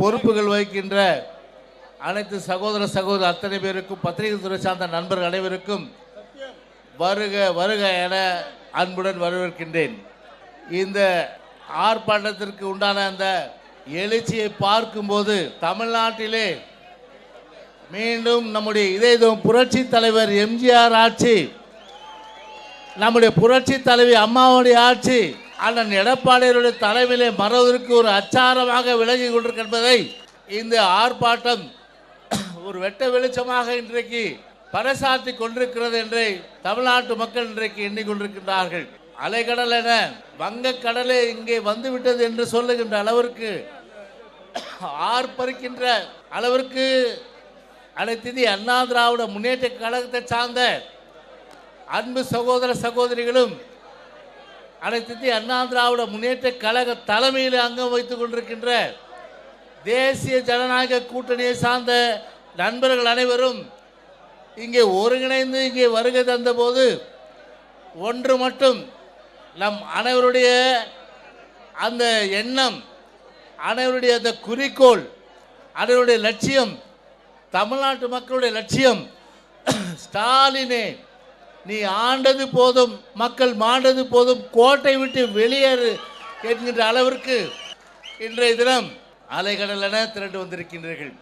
பொறுப்புகள் வகிக்கின்ற அனைத்து சகோதர சகோதரர் அத்தனை பேருக்கும், பத்திரிகை துறை சார்ந்த நண்பர்கள் அனைவருக்கும் வருக வருக என அன்புடன் வரவேற்கின்றேன். இந்த ஆர்ப்பாட்டத்திற்கு உண்டான அந்த எழுச்சியை பார்க்கும்போது தமிழ்நாட்டிலே மீண்டும் நம்முடைய இதயம் புரட்சி தலைவர் எம்ஜிஆர் ஆட்சி, நம்முடைய புரட்சி தலைவி அம்மாவுடைய ஆட்சி அண்ணன் எடப்பாடியுடைய தலைமையிலே மறவதற்கு ஒரு அச்சாரமாக விலகி கொண்டிருக்கின்றதை இந்த ஆர்ப்பாட்டம் ஒரு வெட்ட வெளிச்சமாக இன்றைக்கு பறைசாற்றி கொண்டிருக்கிறது என்று தமிழ்நாட்டு மக்கள் இன்றைக்கு எண்ணிக்கொண்டிருக்கின்றார்கள். அலைக்கடல் என வங்கக்கடலே இங்கே வந்துவிட்டது என்று சொல்லுகின்ற அளவிற்கு ஆர்ப்பரிக்கின்ற அளவிற்கு அனைத்து அண்ணா திராவிட முன்னேற்ற கழகத்தை சார்ந்த அன்பு சகோதர சகோதரிகளும் அனைத்து அண்ணா திராவிட முன்னேற்ற கழக தலைமையில் அங்கம் வைத்துக் கொண்டிருக்கின்ற தேசிய ஜனநாயக கூட்டணியை சார்ந்த நண்பர்கள் அனைவரும் இங்கே ஒருங்கிணைந்து இங்கே வருகை தந்தபோது ஒன்று மட்டும் நம் அனைவருடைய அந்த எண்ணம், அனைவருடைய அந்த குறிக்கோள், அனைவருடைய லட்சியம், தமிழ்நாட்டு மக்களுடைய லட்சியம், ஸ்டாலினே நீ ஆண்டது போதும், மக்கள் மாண்டது போதும், கோட்டை விட்டு வெளியேறு என்கின்ற அளவிற்கு இன்றைய தினம் அலைகடல் என திரண்டு வந்திருக்கின்றீர்கள்.